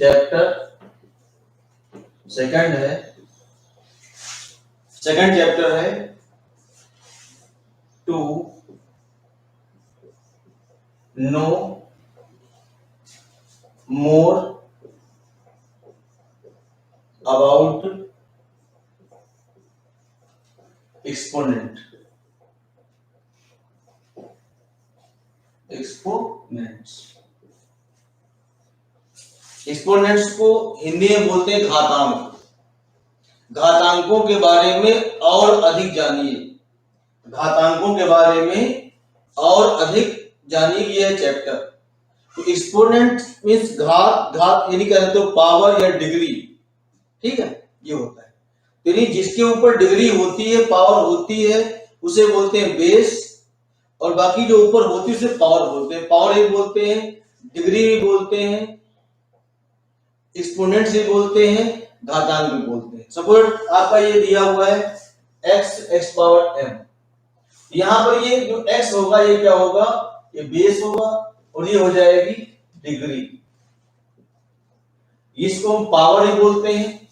Chapter second chapter है to know more about exponents को हिंदी में बोलते हैं घातांक। घातांकों के बारे में और अधिक जानिए। घातांकों के बारे में और अधिक जानिए, ये है चैप्टर। तो एक्सपोनेंट मींस घात यानी कहते तो पावर या डिग्री, ठीक है, ये होता है। यानी जिसके ऊपर डिग्री होती है, पावर होती है, उसे बोलते हैं बेस, और बाकी जो ऊपर होती है उसे पावर बोलते हैं। पावर भी बोलते हैं, डिग्री भी बोलते हैं, एक्सपोनेंट भी बोलते हैं, घातांक भी बोलते हैं। सपोज आपका ये दिया हुआ है x पावर m, यहां पर ये जो x होगा ये क्या होगा, ये बेस होगा, और ये हो जाएगी डिग्री। इसको हम पावर ही बोलते हैं,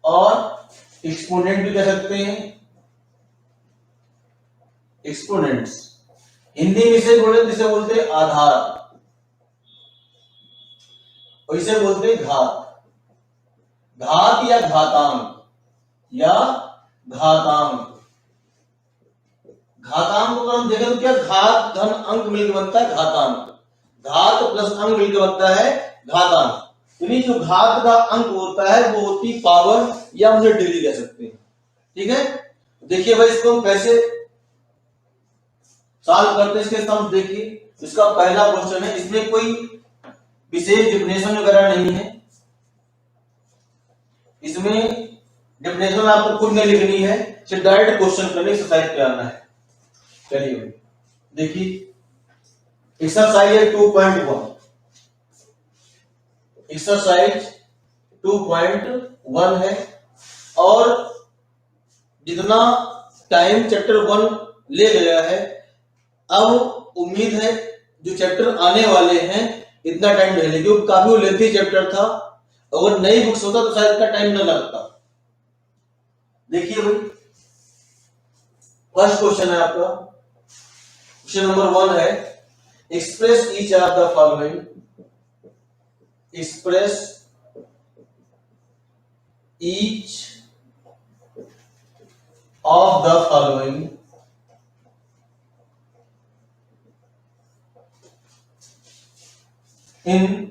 और एक्सपोनेंट भी कह सकते हैं। एक्सपोनेंट्स हिंदी में इसे बोलते हैं आधार, और इसे बोलते हैं घात। घात या घातांक, या घातांक। घातांक को अगर हम देखें तो क्या, घात धन अंक मिलकर बनता है घातांक। घात प्लस अंक मिलकर बनता है घातांक। यानी जो घात का अंक होता है वो होती पावर, या उसे डिग्री कह सकते हैं, ठीक है। देखिए भाई, इसको हम कैसे सॉल्व करते हैं, इसके सम देखिए। इसका पहला क्वेश्चन है, इसमें कोई विशेष डिफिनेशन वगैरह नहीं है, इसमें डिफिनेशन आपको खुद में लिखनी है, सिर्फ डायरेक्ट क्वेश्चन करने एक्सरसाइज पे आना है। चलिए भाई देखिए, एक्सरसाइज है 2.1। एक्सरसाइज 2.1 है, और जितना टाइम चैप्टर 1 ले गया है, अब उम्मीद है जो चैप्टर आने वाले हैं इतना टाइम ले लेंगे, क्योंकि काफी लेंथी चैप्टर था। अगर नई बुक्स होता तो शायद इतना टाइम न लगता। देखिए भाई, फर्स्ट क्वेश्चन है आपका, क्वेश्चन नंबर 1 है, express each of the following. Express each of the following in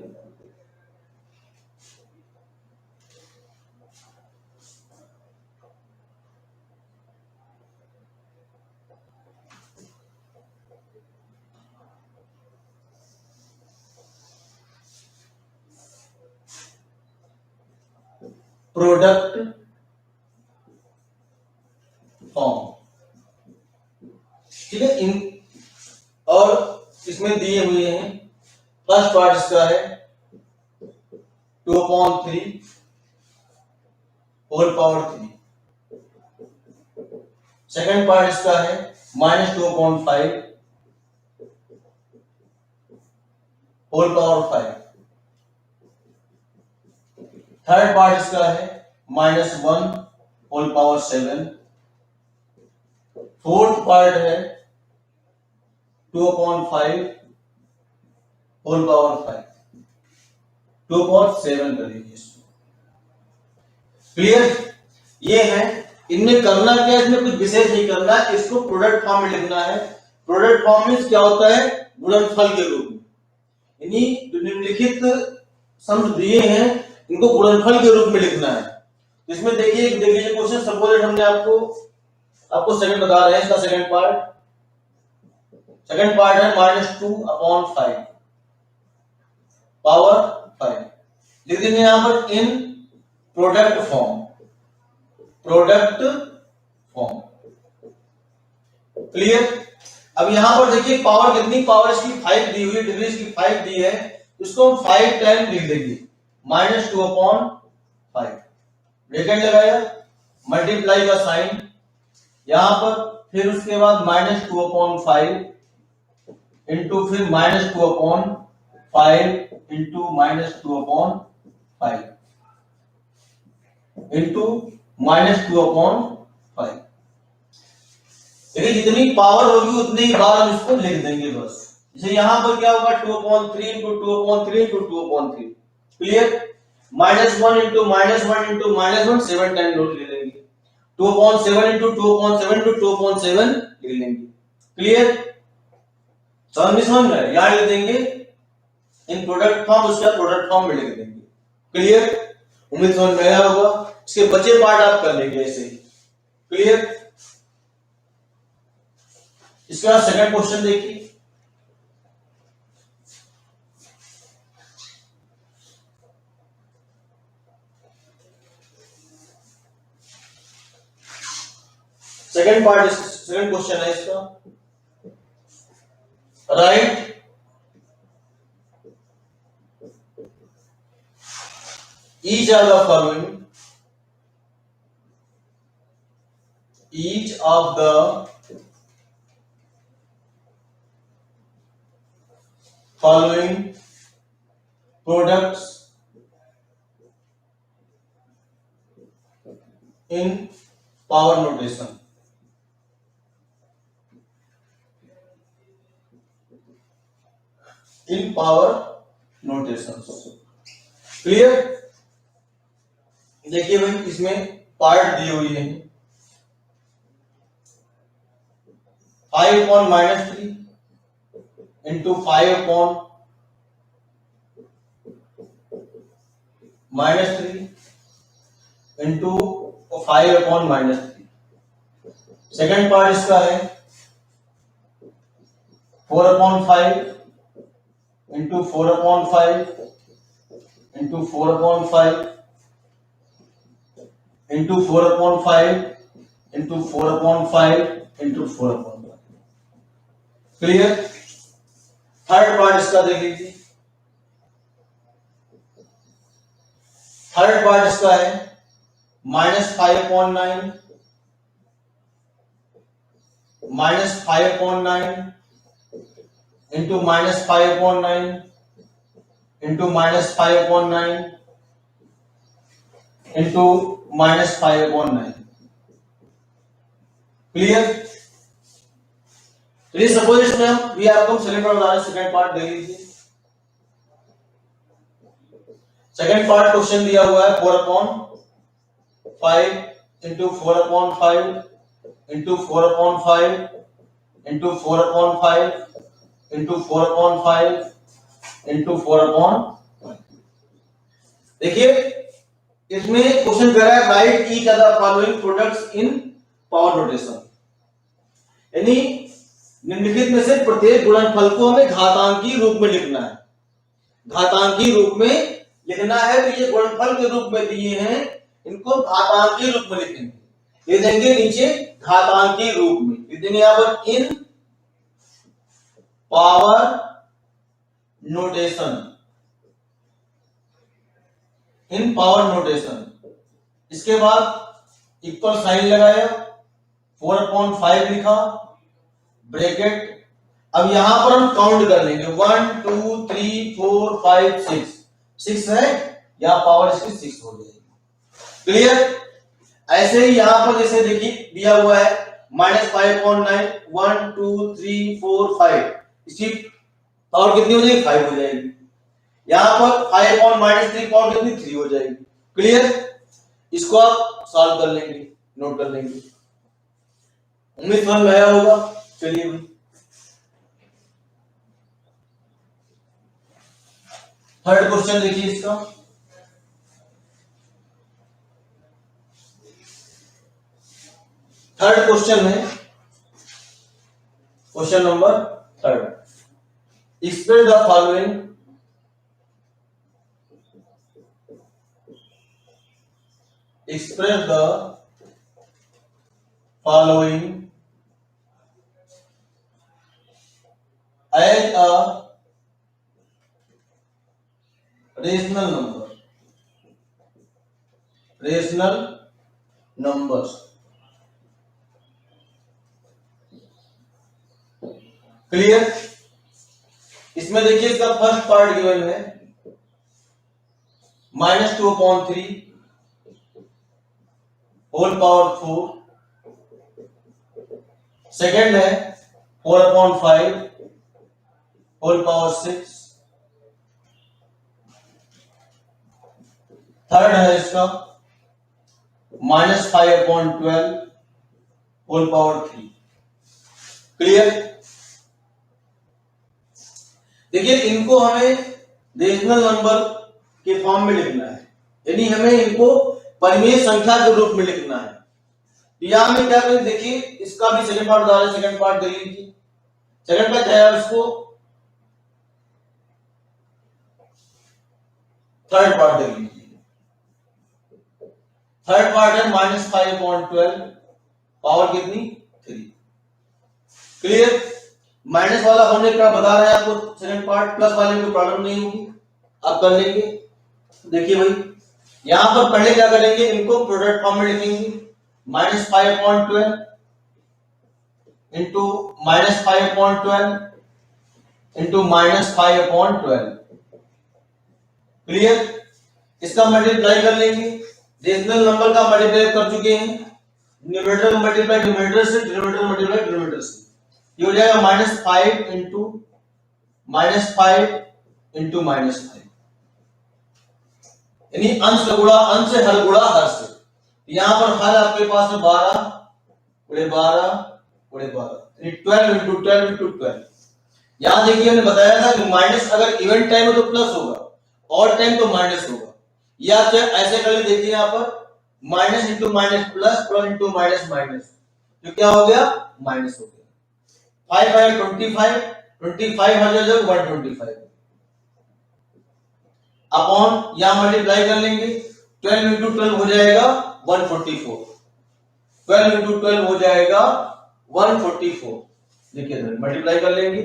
product form, ठीक है। इन और इसमें दिए हुए हैं, फर्स्ट पार्ट इसका है 2/3 होल पावर 3। सेकंड पार्ट इसका है -2/5 होल पावर 5। थर्ड पार्ट इसका है -1 होल पावर 7। फोर्थ पार्ट है 2/5 होल पावर 5, 2/7 कर लीजिए इसको। क्लियर? ये है। इनमें करना क्या है, इसमें कुछ विशेष नहीं करना है, इसको प्रोडक्ट फॉर्म में लिखना है। प्रोडक्ट फॉर्म में क्या होता है, गुणनफल के रूप में। यानी जो निम्नलिखित सम दिए हैं इनको गुणनफल के रूप में लिखना है। तो इसमें देखिए क्वेश्चन, सपोज हमने आपको सेकंड बता रहे हैं, इसका सेकंड पार्ट है -2/5 पावर 5। लिख देंगे यहां पर इन प्रोडक्ट फॉर्म। क्लियर? अब यहां पर देखिए पावर कितनी, पावर इसकी 5 दी हुई है, डिग्री इसकी 5 दी है, इसको हम 5 टाइम लिख देंगे -2/5। ब्रैकेट लगाया, मल्टीप्लाई का साइन यहां पर, फिर उसके बाद -2/5 इंटू फिर -2/5 5 इंटू -2/5 इंटू -2/5। देखिए जितनी पावर होगी उतनी ही बार हम इसको लिख देंगे बस। जैसे यहां पर क्या होगा 2/3 into 2/3 into 2/3। Clear. -1 into -1 into -1 7 time note ले लेंगे। 2/7 इंटू 2/7 इंटू 2/7 लिख लेंगे। क्लियर। समझ में याद लिख देंगे इन प्रोडक्ट फॉर्म, उसका प्रोडक्ट फॉर्म में लिख देंगे। क्लियर। उम्मीद समझ में आया होगा। इसके बचे पार्ट आप कर लेंगे ऐसे ही। क्लियर। इसके बाद सेकंड क्वेश्चन देखिए। सेकंड पार्ट, सेकंड क्वेश्चन है इसका। Right each of the following, each of the following products in power notation। In power notation. Clear. देखिए भाई इसमें पार्ट दी हुई है 5/-3 इंटू 5/-3 इंटू 5/-3। सेकेंड पार्ट इसका है 4/5 into 4/5 into 4/5 into 4/5 into 4/5 into 4/5। Clear. Third part इसका देख लीजिए। थर्ड पार्ट इसका है -5/9 इंटू -5/9 इंटू -5/9 इंटू -5/9। क्लियर। तो ये सपोज इसमें हम ये आपको सेकंड पार्ट बता रहे हैं। सेकंड पार्ट देख लीजिए। सेकंड पार्ट क्वेश्चन दिया हुआ है 4/5 into 4/5 into 4/5 into 4/5 into 4/5 into 4/5। देखिए इसमें क्वेश्चन कह रहा है right each of the following products in power notation, यानी निम्नलिखित में से प्रत्येक गुणनफल को हमें घातांकी रूप में लिखना है। घातांकी रूप में लिखना है तो ये गुणनफल के रूप में दिए हैं, इनको घातांकी रूप में लिखेंगे। ये देंगे नीचे घातांकी रूप में लिख देंगे यहां पर इन पावर नोटेशन। इन पावर नोटेशन। इसके बाद इक्वल साइन लगाया, 4/5 लिखा, ब्रैकेट। अब यहां पर हम काउंट कर लेंगे 1 2 3 4 5 6। 6 है, यहां पावर इसकी 6 हो जाएगी। क्लियर। ऐसे ही यहां पर जैसे देखिए दिया हुआ है -5/9 1 2 3 4 5, इसकी पावर कितनी हो जाएगी 5 हो जाएगी। यहां पर 5/-3 पावर कितनी 3 हो जाएगी। क्लियर। इसको आप सॉल्व कर लेंगे, नोट कर लेंगे। उम्मीद समझ में आया होगा। चलिए भाई थर्ड क्वेश्चन देखिए इसका। थर्ड क्वेश्चन है question number 3। Express the following express the following as a rational number। rational numbers। Clear. इसमें देखिए इसका फर्स्ट पार्ट गिवन है -2/3 होल पावर 4, सेकेंड है 4/5 होल पावर 6, थर्ड है इसका -5/12 होल पावर 3। क्लियर? देखिए इनको हमें रेशनल नंबर के फॉर्म में लिखना है, यानी हमें इनको परिमेय संख्या के रूप में लिखना है। यहां में क्या करें, देखिए इसका भी सेकंड पार्ट बता रहे, सेकंड पार्ट देख लीजिए। सेकंड पार्ट क्या है, उसको थर्ड पार्ट देख लीजिए। थर्ड पार्ट है -5/12 पावर कितनी 3। क्लियर? माइनस वाला हमने क्या बता रहा है आपको सेकंड पार्ट, प्लस वाले में कोई प्रॉब्लम नहीं होगी, आप कर लेंगे। देखिए भाई यहां पर पहले क्या करेंगे, इनको प्रोडक्ट फॉर्म में लिखेंगे, -5/12 इंटू -5/12 इंटू -5/12। क्लियर? इसका मल्टीप्लाई कर लेंगे, रेशनल नंबर का मल्टीप्लाई कर चुके हैं, न्यूमरेटर मल्टीप्लाई न्यूमरेटर से, डिनोमिनेटर मल्टीप्लाई डिनोमिनेटर से, ये हो जाएगा -5 इंटू -5 इंटू -5, यानी अंश से गुणा अंश से, हर गुणा हर से। यहां पर हर आपके पास है 12 गुणे 12 गुणे 12, यानी 12 इंटू 12 इंटू 12। यहां देखिए हमने बताया था कि माइनस अगर इवेंट टाइम है तो प्लस होगा, ऑड टाइम तो माइनस होगा। या चाहे ऐसे कर ले, देखिए यहां पर minus into minus plus, plus into minus minus, तो क्या हो गया, माइनस हो गया। 5 5 25, 25 हो जाएगा 125 अपॉन, यहां मल्टीप्लाई कर लेंगे, 12 इंटू 12 हो जाएगा 144, 12 इंटू 12 हो जाएगा 144। देखिए मल्टीप्लाई कर लेंगे,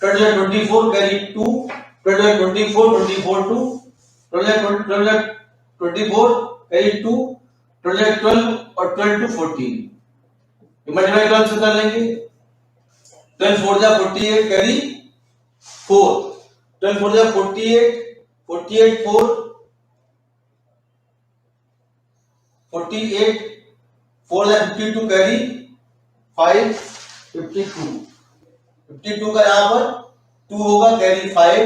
24 कैरी 2, 24 24 2, 24 कैरी 2, 12 और 12 टू 14, मल्टीप्लाई 12 से कर लेंगे, 12 4 जा 48 कैरी 4, 12 4 जा 48, 48 4, 48 4 जा 52 कैरी 5, 52, 52 का यहां पर 2 होगा, कैरी 5,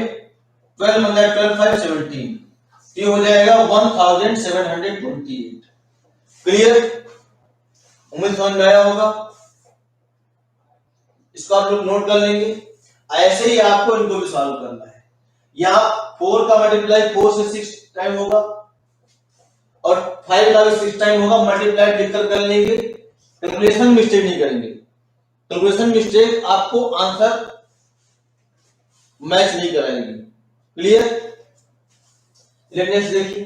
12 मंगा 12 5 17, ये हो जाएगा 1728। क्लियर? उम्मीद समझ में आया होगा। इसको आप लोग नोट कर लेंगे। ऐसे ही आपको इनको भी सॉल्व करना है। यहां 4 का मल्टीप्लाई 4 से 6 टाइम होगा और 5 का भी 6 टाइम होगा, मल्टीप्लाई लिखकर कर लेंगे, कैलकुलेशन मिस्टेक नहीं करेंगे। कैलकुलेशन मिस्टेक आपको आंसर मैच नहीं कराएंगे। क्लियर? नेक्स्ट देखिए,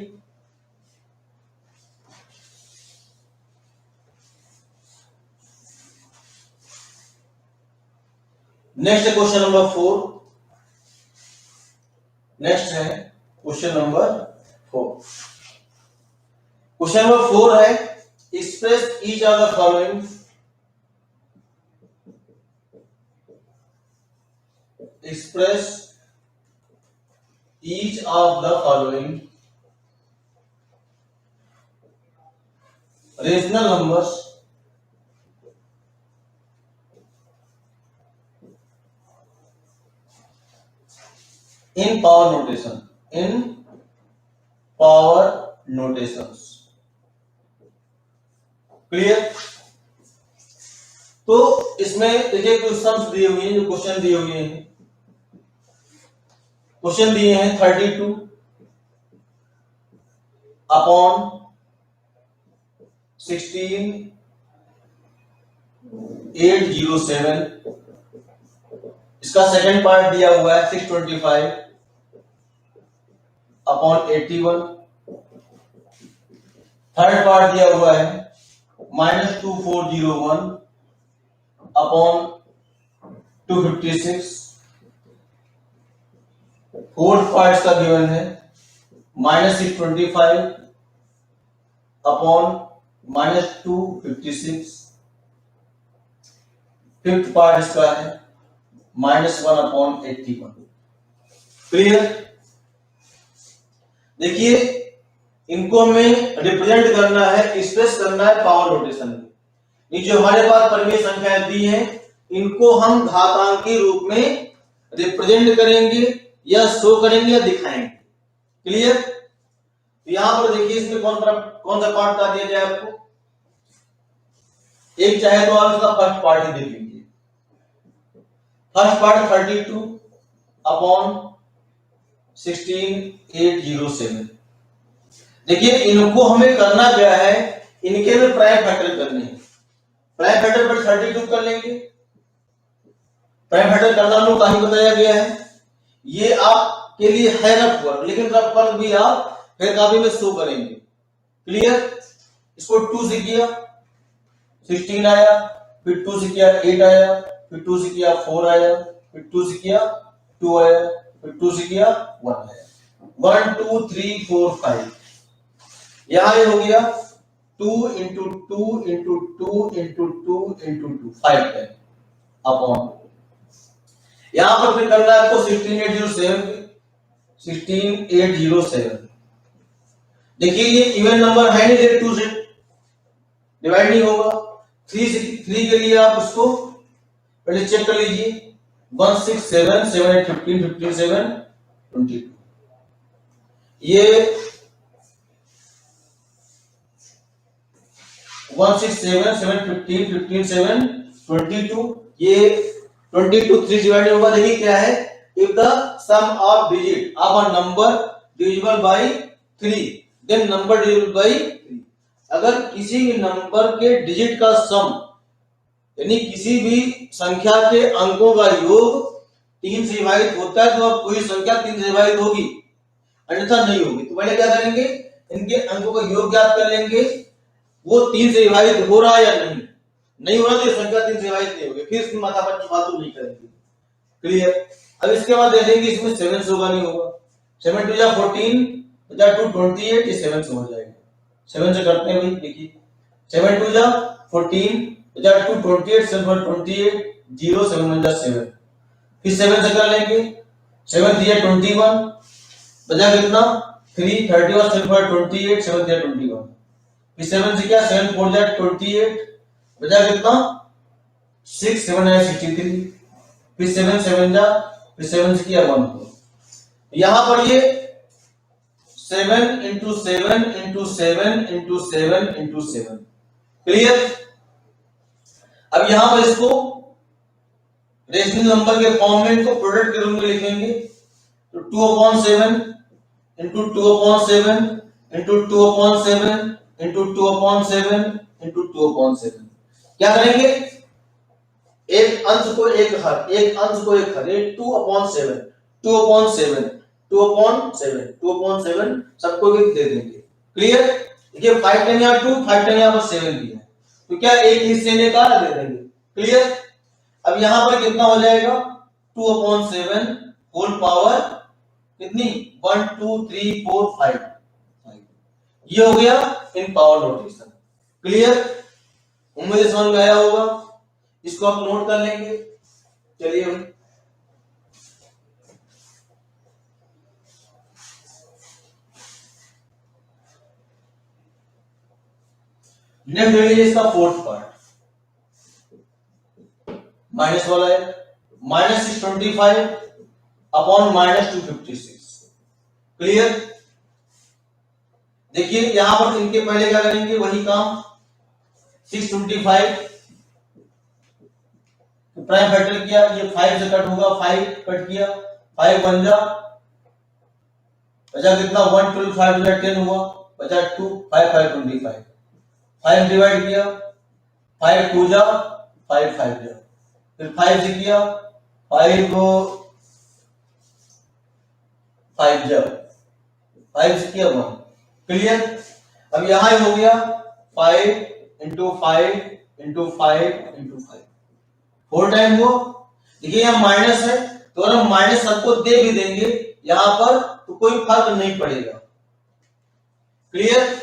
नेक्स्ट है क्वेश्चन नंबर 4। नेक्स्ट है क्वेश्चन नंबर 4। क्वेश्चन नंबर 4 है, express each of the following, express each of the following rational numbers in power notation, in power notations। Clear? तो इसमें देखिए कुछ सम्स दिए हुए हैं, जो क्वेश्चन दिए हुए हैं, क्वेश्चन दिए हैं 32 अपॉन 16 807, इसका सेकंड पार्ट दिया हुआ है 625 अपॉन 81, थर्ड पार्ट दिया हुआ है -2401 अपॉन 256, फोर्थ पार्ट का गिवन है -625 अपॉन -256, फिफ्थ पार्ट इसका है -1/81। क्लियर? देखिए इनको हमें रिप्रेजेंट करना है, एक्सप्रेस करना है पावर नोटेशन में। ये जो हमारे पास परिमेय संख्याएं दी हैं इनको हम घातांक के रूप में रिप्रेजेंट करेंगे या शो करेंगे या दिखाएंगे। क्लियर? तो यहां पर देखिए इसमें कौन सा पार्ट बता दिया जाए आपको। एक चाहे तो आप इसका फर्स्ट पार्ट ही देख लीजिए। First part 32/16,807। देखिए इनको हमें करना क्या है, इनके में प्राइम फैक्टर करने हैं। प्राइम फैक्टर पर 32 कर लेंगे। प्राइम फैक्टर करना हम लोग कहीं बताया गया है, ये आपके लिए है रफ वर्क, लेकिन रफ वर्क भी आप फिर काफी में शो करेंगे। क्लियर? इसको 2 से किया 16 आया, फिर 2 से किया 8 आया, फिर 2 से किया 4 आया, फिर 2 से किया 2 आया, फिर 2 से किया 1 आया। 1 2 3 4 5। यहां ये हो गया 2 into 2 into 2 into 2 into 2 5 time upon. यहां पर फिर करना है आपको 16807। देखिए ये इवन नंबर है नहीं, 2 से डिवाइड नहीं होगा। 3 के लिए आप उसको पहले चेक कर लीजिए। 1 6 7 7 8 15 15 7 22। ये 1 6 7 7 15 15 7 22। ये 22 3 डिवाइड होगा। देखिए क्या है, if the sum of digit of a number divisible by 3 then number divisible by 3। अगर किसी भी नंबर के डिजिट का सम यानी किसी भी संख्या के अंकों का योग 3 से विभाजित होता है तो अब कोई संख्या 3 से विभाजित होगी, अन्यथा नहीं होगी। तो पहले क्या करेंगे, इनके अंकों का योग ज्ञात कर लेंगे, वो 3 से विभाजित हो रहा है या नहीं हो रहा, तो ये संख्या 3 से विभाजित नहीं होगी, फिर इसमें माथा पर फालतू नहीं करेंगे। क्लियर? अब इसके बाद देखेंगे इसमें 7 से होगा नहीं होगा। 7 2 जा 14 बचा 2 28, ये 7 से हो जाएगा। 7 से करते हैं भाई। देखिए 7 2 जा 14 बचा 2 28 7 1 28 0 7 1 जा 7। फिर 7 से कर लेंगे। 7 3 21 बचा कितना 3 31 7 4 28 7 3 21। फिर 7 से क्या 7 4 जा 28 बचा कितना 6 7 9 63। फिर 7 7 जा फिर 7 से किया 1 4। यहां पर ये 7 into 7 into 7 into 7 into 7। Clear? अब यहां पर इसको रेशनल नंबर के फॉर्म में इनको प्रोडक्ट के रूप में लिखेंगे। तो 2/7 into 2/7 into 2/7 into 2/7 into 2/7। क्या करेंगे, एक अंश को एक हर, एक अंश को एक हर, 2/7 2/7 2/7 2/7 सबको भी दे देंगे। क्लियर? देखिए 5 टाइम यहाँ 2 5 टाइम यहाँ पर 7 भी है, तो क्या एक हिस्से ने का दे देंगे। क्लियर? अब यहां पर कितना हो जाएगा 2/7 होल पावर कितनी 1 2 3 4 5। ये हो गया इन पावर नोटेशन। क्लियर? उम्मीद समझ में आया होगा। इसको आप नोट कर लेंगे। चलिए भाई नेक्स्ट ले लीजिए इसका फोर्थ पार्ट। माइनस वाला है -625 अपॉन -256। क्लियर? देखिए यहां पर इनके पहले क्या करेंगे, वही काम 625 प्राइम फैक्टर किया, ये 5 से कट होगा, 5 कट किया, 5 1 जा बचा कितना 1 12 5 10 हुआ, बचा 2 5 5 25। 5 डिवाइड किया, 5 2 जा 5 5 जा, फिर 5 से किया 5 को 5 जा 5 से किया 1। क्लियर? अब यहां हो गया 5 into 5 into 5 into 5 4 टाइम हुआ। देखिए यहां माइनस है, तो अगर हम माइनस सबको दे भी देंगे यहां पर तो कोई फर्क नहीं पड़ेगा। क्लियर?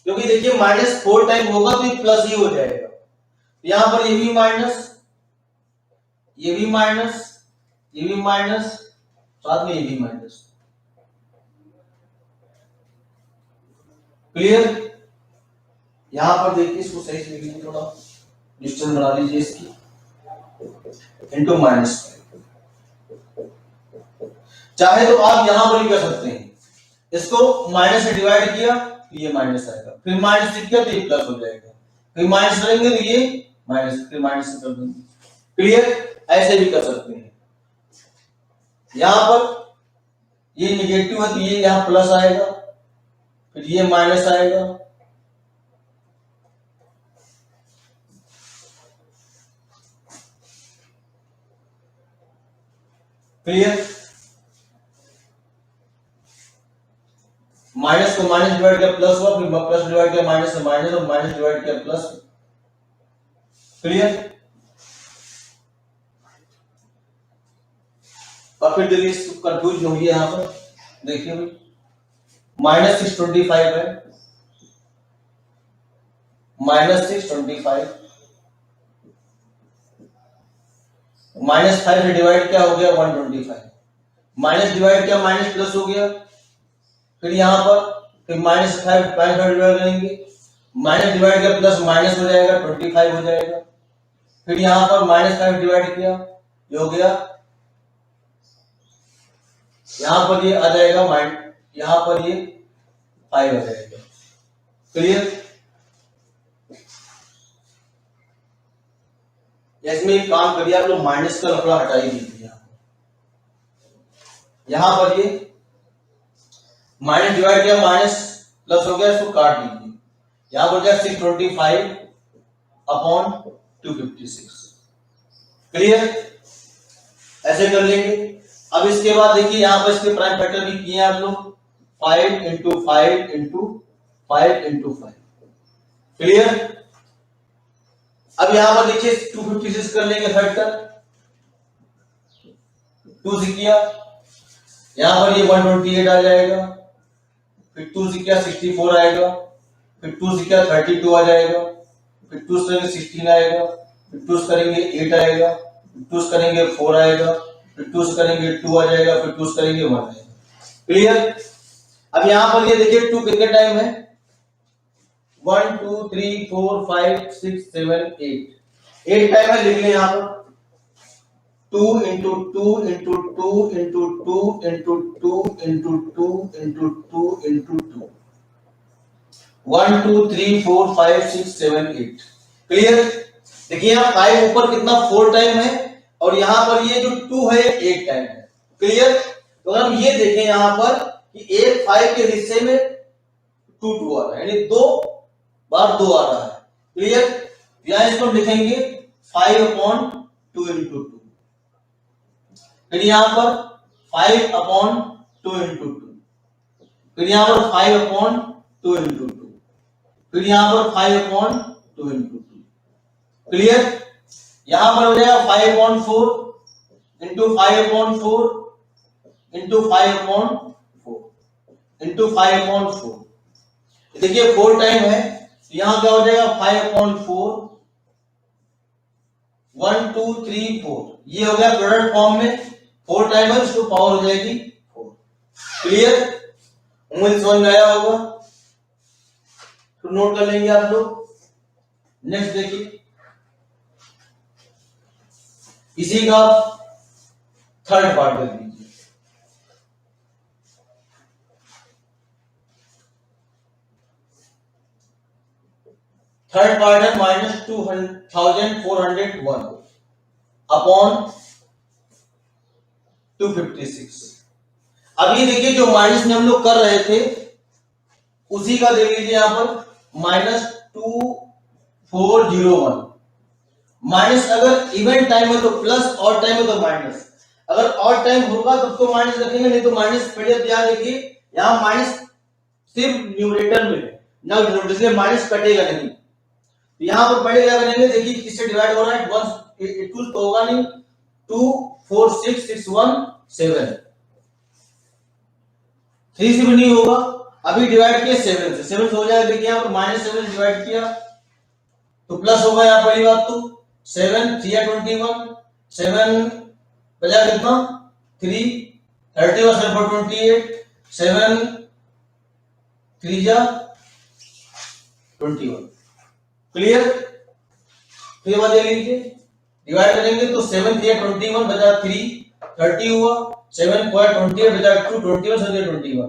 क्योंकि देखिए -4 टाइम होगा तो ये प्लस ही हो जाएगा। यहां पर ये भी माइनस, ये भी माइनस, ये भी माइनस, साथ में ये भी माइनस। क्लियर? यहां पर देखिए, इसको सही से लिख लीजिए, थोड़ा डिस्टेंस बना लीजिए इसकी, इंटू माइनस। चाहे तो आप यहां पर भी कर सकते हैं, इसको माइनस से डिवाइड किया तो ये माइनस आएगा, फिर माइनस से किया तो ये प्लस हो जाएगा, फिर माइनस करेंगे तो ये माइनस, फिर माइनस से कर देंगे। क्लियर? ऐसे भी कर सकते हैं। यहां पर ये निगेटिव है तो ये यहां प्लस आएगा, फिर ये माइनस आएगा, क्लियर? माइनस को माइनस डिवाइड किया प्लस हुआ, फिर प्लस डिवाइड किया माइनस से माइनस, और माइनस डिवाइड किया प्लस। क्लियर? और फिर देखिए कंफ्यूज होंगे यहां पर, देखिए माइनस 625 है, माइनस 625 माइनस 5 से डिवाइड क्या हो गया 125, माइनस डिवाइड किया माइनस प्लस हो गया, फिर यहां पर फिर माइनस 5 डिवाइड करेंगे, माइनस डिवाइड किया प्लस माइनस हो जाएगा 25 हो जाएगा, फिर यहां पर माइनस 5 डिवाइड किया ये हो गया, यहां पर ये आ जाएगा यहां पर ये 5 आ जाएगा। क्लियर? इसमें एक काम करिए, आप लोग माइनस का लफड़ा हटा ही दीजिए, यहां पर ये माइनस डिवाइड किया माइनस प्लस हो गया, इसको काट दीजिए, यहां पर जाए 625 अपॉन 256। क्लियर? ऐसे कर लेंगे। अब इसके बाद देखिए यहां पर इसके प्राइम फैक्टर भी किए हैं आप लोग, 5 इंटू 5 इंटू 5 इंटू 5। क्लियर? अब यहां पर देखिए 256 कर लेंगे फैक्टर, 2 से किया, यहां पर ये 128 आ जाएगा, फिर 2 से किया 64 आएगा, फिर 2 से किया 32 आ जाएगा, फिर 2 से करेंगे 16 आएगा, फिर 2 से करेंगे 8 आएगा, फिर 2 से करेंगे 4 आएगा, फिर 2 से करेंगे 2 आ जाएगा, फिर 2 से करेंगे 1 आएगा। क्लियर? अब यहां पर ये देखिए 2 कितने टाइम है, 1 2 3 4 5 6 7 8 8 टाइम है, लिख लें यहां पर 2 into 2 into 2 into 2 into 2 into 2 into 2 into 2, 1 2 3 4 5 6 7 8। Clear? देखिए यहाँ 5 ऊपर कितना 4 टाइम है, और यहां पर ये जो 2 है 8 टाइम है। क्लियर? तो अगर हम ये देखें यहां पर कि एक 5 के हिस्से में 2 2 आ रहा है, यानी 2 बार 2 आ रहा है। क्लियर? यहां इसको लिखेंगे 5 अपॉन 2 इंटू 2, फिर यहां पर 5 अपॉन 2 इंटू 2, फिर यहां पर 5 अपॉन 2 इंटू 2, फिर यहां पर 5 अपॉन 2 इंटू 2। क्लियर? यहां पर हो जाएगा 5 upon 4 into 5 upon 4 into 5 upon 4 into 5 upon 4। देखिए 4 टाइम है, तो यहां क्या हो जाएगा 5 अपॉन 4, 1 2 3 4, ये हो गया प्रोडक्ट फॉर्म में, 4 टाइम है, उसको पावर हो जाएगी 4। क्लियर? उम्मीद समझ में आया होगा, तो नोट कर लेंगे आप लोग। नेक्स्ट देखिए, इसी का थर्ड पार्ट कर दीजिए। थर्ड पार्ट है -2401 अपॉन 256। अब ये देखिए जो माइनस में हम लोग कर रहे थे उसी का देख लीजिए यहां पर -2401। माइनस अगर इवन टाइम है तो प्लस, और टाइम है तो माइनस। अगर और टाइम होगा तब तो माइनस रखेंगे, नहीं तो माइनस। पहले ध्यान देखिए यहां माइनस सिर्फ न्यूमरेटर में है ना, इसलिए माइनस कटेगा नहीं। तो यहां पर पहले क्या करेंगे, देखिए किससे डिवाइड हो रहा है, 1 2 तो होगा नहीं, 2 4 6 6 1 7, 3 से भी नहीं होगा। अभी डिवाइड किया 7 से, 7 से हो जाएगा। देखिए यहां पर -7 से डिवाइड किया तो प्लस होगा, यहां पहली बात तो 7 3 21, 7 बचा कितना 3, 30 और 7 for 28, 7 3 जा 21। क्लियर? फिर बदल लीजिए, डिवाइड करेंगे तो 7 3 21 बचा 3 30 हुआ, 7 4 28 बचा 2 21 से 21।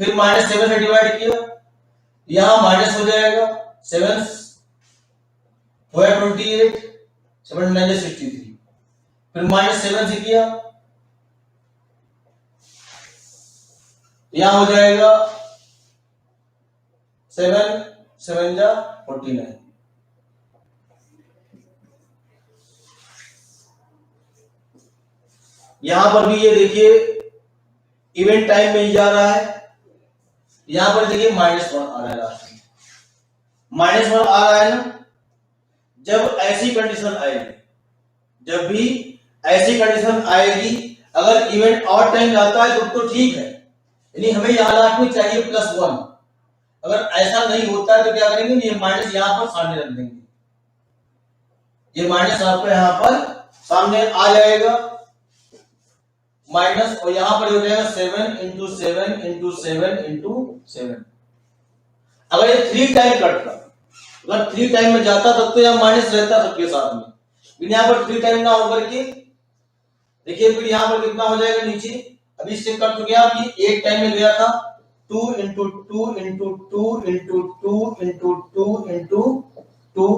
फिर -7 से डिवाइड किया, यहां माइनस हो जाएगा, 7 4 28 7 9 63। फिर -7 से किया, यहां हो जाएगा 7 7 जा 49। यहां पर भी ये देखिए इवेंट टाइम में ही जा रहा है, यहां पर देखिए -1 आ रहा है, लास्ट में -1 आ रहा है ना। जब ऐसी कंडीशन आएगी, जब भी ऐसी कंडीशन आएगी, अगर इवेंट और टाइम जाता है तो ठीक है, यानी हमें यहां लास्ट में चाहिए +1। अगर ऐसा नहीं होता है तो क्या करेंगे, ये माइनस यहां पर सामने रख देंगे, ये माइनस आपको यहां पर सामने आ जाएगा माइनस, और यहां पर हो जाएगा 7 इंटू 7 इंटू 7 इंटू 7। अगर ये 3 टाइम कटता, अगर 3 टाइम में जाता तब तो यहां माइनस रहता सबके साथ में, लेकिन यहां पर 3 टाइम ना होकर के देखिए फिर यहां पर कितना हो जाएगा नीचे, अभी इससे कट गया, ये 1 टाइम में गया था 2 into 2 into 2 into 2 into 2 into 2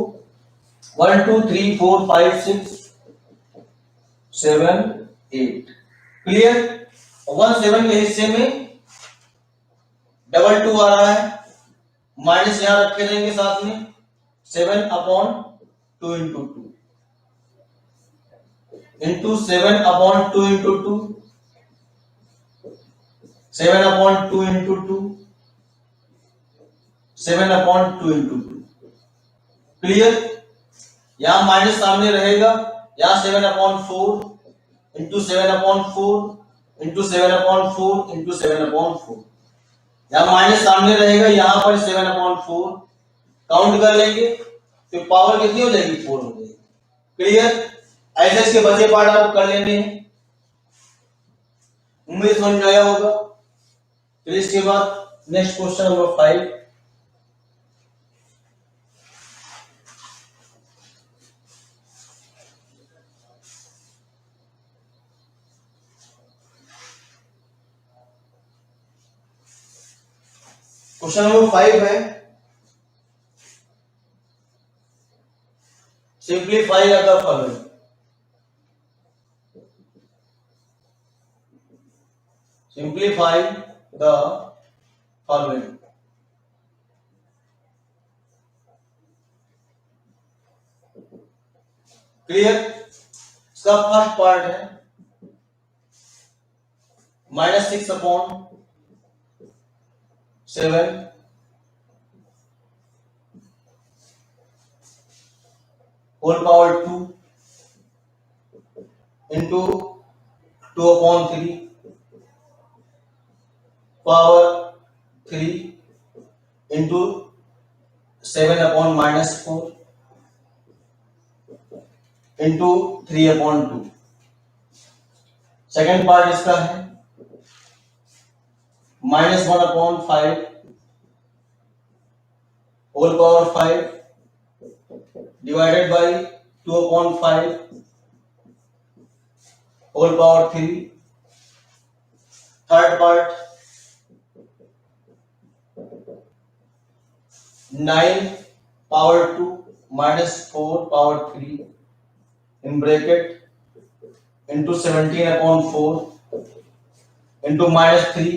1 2 3 4 5 6 7 8। Clear? 1 7 के हिस्से में डबल 2 आ रहा है, माइनस यहां रख के देंगे साथ में 7 upon 2 into 2 into 7 upon 2 into 2 7 upon 2 into 2 7 upon 2 into 2। Clear? यहां माइनस सामने रहेगा, यहां 7 upon 4 into 7 upon 4 into 7 upon 4 into 7 upon 4। यहां माइनस सामने रहेगा, यहां पर 7 अपॉन 4 काउंट कर लेंगे तो पावर कितनी हो जाएगी, 4 हो जाएगी। क्लियर? ऐसे इसके बचे पार्ट आपको कर लेने हैं, उम्मीद समझ में आया होगा। फिर इसके बाद next question number 5। Question number 5 है, simplify the following. Simplify the following. Clear? इसका फर्स्ट पार्ट है -6 upon 7 whole power 2 into 2 upon 3 power 3 into 7 upon -4 into 3 upon 2। Second part इसका है -1 upon 5 whole power 5 divided by 2 upon 5 whole power 3। Third part 9 power 2 -4 power 3 in bracket into 17 upon 4 into -3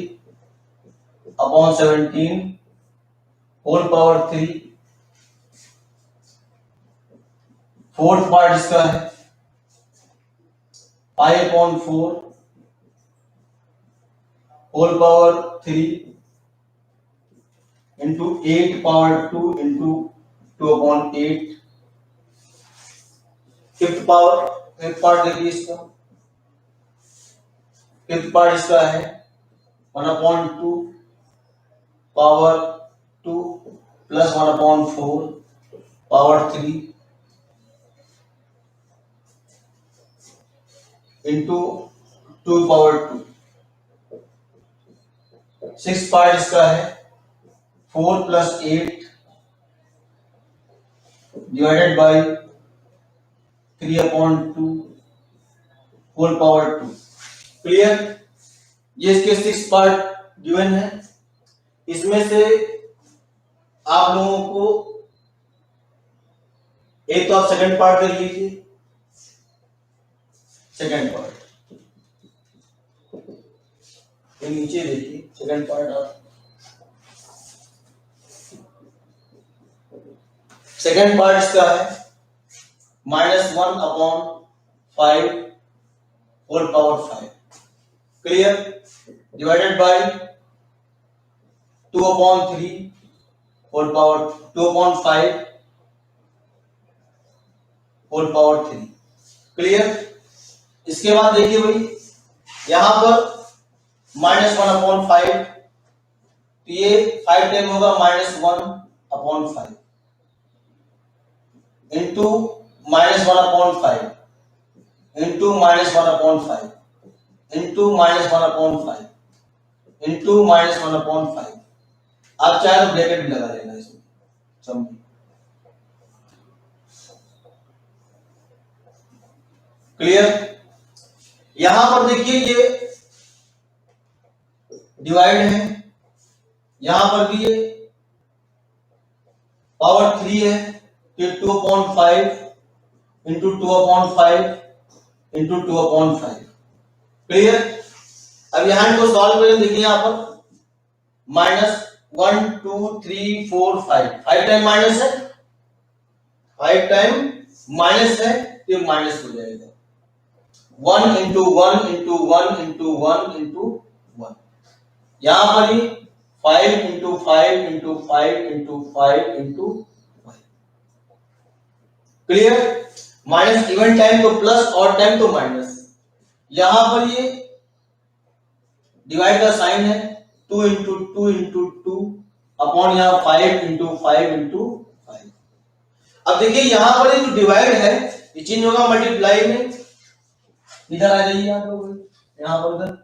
upon 17 whole power 3। Fourth part इसका है 5 upon 4 whole power 3 into 8 power 2 into 2 upon 8। Fifth part देखिए इसका, fifth part इसका है 1 upon 2 power 2 plus 1 upon 4 power 3 into 2 power 2। 6 part इसका है 4 + 8 divided by 3/2 whole power 2। Clear? ये इसके 6 पार्ट गिवन है। इसमें से आप लोगों को एक तो आप सेकंड पार्ट कर लीजिए। सेकंड पार्ट ये नीचे देखिए, सेकंड पार्ट आप सेकंड पार्ट इसका है -1/5 whole power 5। Clear? Divided by 2/3 whole power 2/5 whole power 3। Clear? इसके बाद देखिए भाई, यहां पर -1/5, तो ये 5 टाइम होगा -1/5 इंटू -1/5 इंटू -1/5 इंटू -1/5 इंटू -1/5। आप चाहे तो ब्रैकेट भी लगा लेना इसमें सब में। क्लियर? यहां पर देखिए ये डिवाइड है, यहां पर भी ये पावर 3 है, ये 2/5 इंटू 2/5 इंटू 2/5। क्लियर? अब यहां को सॉल्व करें, देखिए यहां पर -1 2 3 4 5 टाइम माइनस है, 5 टाइम माइनस है, तो माइनस हो जाएगा 1 इंटू 1 इंटू 1 इंटू 1 इंटू 1। यहां पर ही 5 into 5 into 5 into 5 into 5। Clear? Minus even time तो प्लस और टाइम तो माइनस। यहां पर ये डिवाइड का साइन है 2 इंटू 2 इंटू 2 अपॉन यहां 5 इंटू 5 इंटू 5। अब देखिए यहां पर ये जो डिवाइड है ये चेंज होगा मल्टीप्लाई में। इधर आ जाइए आप लोग, यहां पर उधर,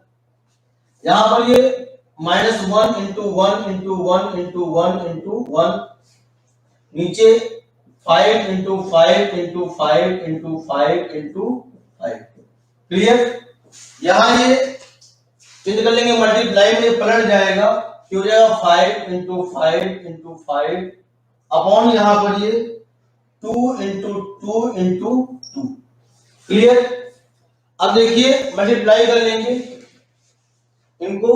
यहां पर ये -1 इंटू 1 इंटू 1 इंटू 1 इंटू 1, नीचे 5 into 5 into 5 into 5 into 5। Clear? यहां ये चेंज कर लेंगे मल्टीप्लाई में, पलट जाएगा, हो जाएगा 5 इंटू 5 इंटू 5 अपॉन यहां पर ये 2 इंटू 2 इंटू 2। क्लियर? अब देखिए मल्टीप्लाई कर लेंगे इनको,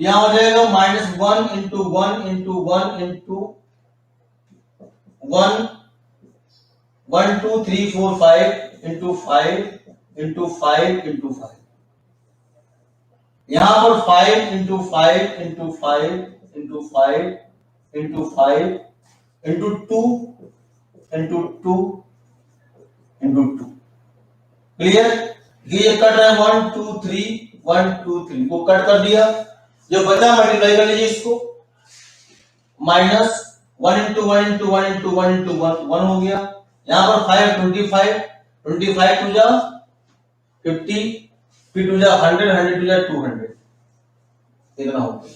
यहां हो जाएगा -1 into 1 into 1 into 1 1 2 3 4 5 into 5 into 5 into 5। यहां पर 5 into 5 into 5 into 5 into 5 into 2 into 2 into 2। Clear? ये कट रहा है 1 2 3 1 2 3 को कट कर दिया, जो बचा मल्टीप्लाई कर लीजिए इसको, -1 इंटू 1 इंटू 1 इंटू 1 इंटू 1 हो गया। यहां पर 5 25 25 टू जा 50, फिर टू जा 100 100 टू जा 200, इतना हो गया।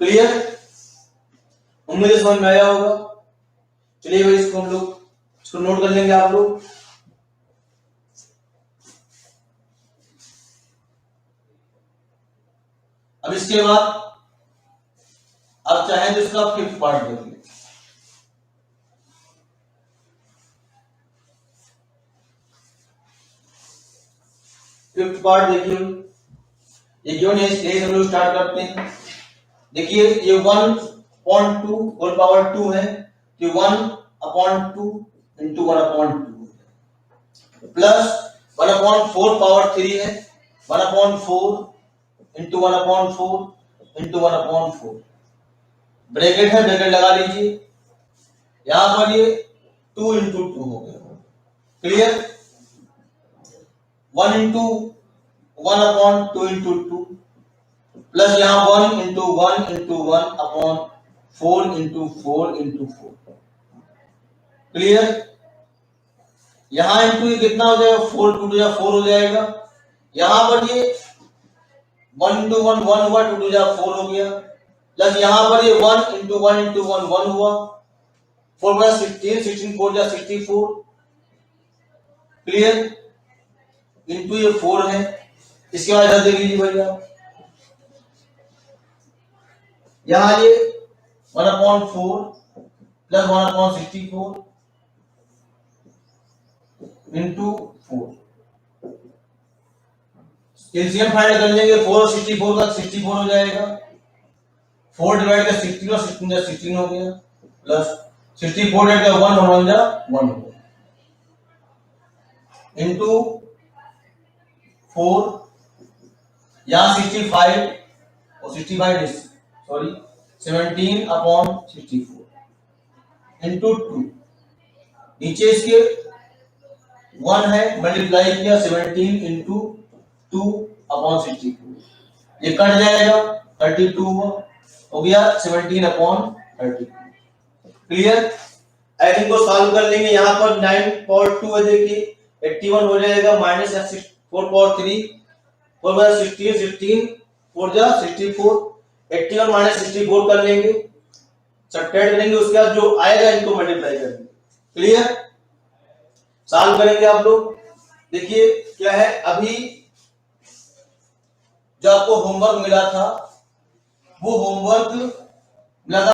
क्लियर? उम्मीद है समझ में आया होगा। चलिए भाई इसको हम लोग इसको नोट कर लेंगे आप लोग। अब इसके बाद अब चाहें तो इसका 5th पार्ट देख लें। फिफ्थ पार्ट देखिए, ये क्यों नहीं, इसलिए हम लोग स्टार्ट करते हैं। देखिए ये 1/2 होल पावर 2 है, तो 1/2 इंटू 1/2 प्लस 1/4 पावर 3 है, 1/4 इंटू 1/4 इंटू 1/4। ब्रैकेट है, ब्रैकेट लगा लीजिए। यहां पर ये 2 इंटू 2 हो गया। क्लियर? 1 इंटू 1/2 इंटू 2 प्लस यहां 1 into 1 into 1 upon 4 into 4 into 4। Clear? यहां इंटू ये कितना हो जाएगा, 4 टू 4 हो जाएगा, यहाँ पर ये 1 into 1 1 हुआ, 2 2 4 हो गया, प्लस यहाँ पर ये 1 into 1 into 1 1 हुआ, 4 + 16 16 4 जा 64, क्लियर, इंटू ये 4 है, इसके बाद इधर देख लीजिए भैया, यहाँ ये 1/4 प्लस 1/64 इंटू 4, एलसीएम फाइंड कर लेंगे, 4 और 64 का 64 हो जाएगा, 4 डिवाइड का 16 और 16 जा 16 हो गया, प्लस 64 डिवाइड का 1 और 1 जा 1 हो गया, इंटू 4, यहाँ 65 और 65 सॉरी 17/64 इंटू 2, नीचे इसके 1 है, मल्टीप्लाई किया 17 इंटू 2/64, ये कट जाएगा 32 हो गया 17/32, क्लियर। आई थिंक को सॉल्व कर लेंगे, यहाँ पर 9/2 है, देखिए 81 हो जाएगा, माइनस 4/3 4 + 16 16 4 जा 64, 81 माइनस 64 कर लेंगे, सब्ट्रैक्ट करेंगे, उसके बाद जो आएगा इनको मल्टीप्लाई करेंगे, क्लियर। सॉल्व करेंगे आप लोग, देखिए क्या है, अभी जो आपको होमवर्क मिला था वो होमवर्क मिला था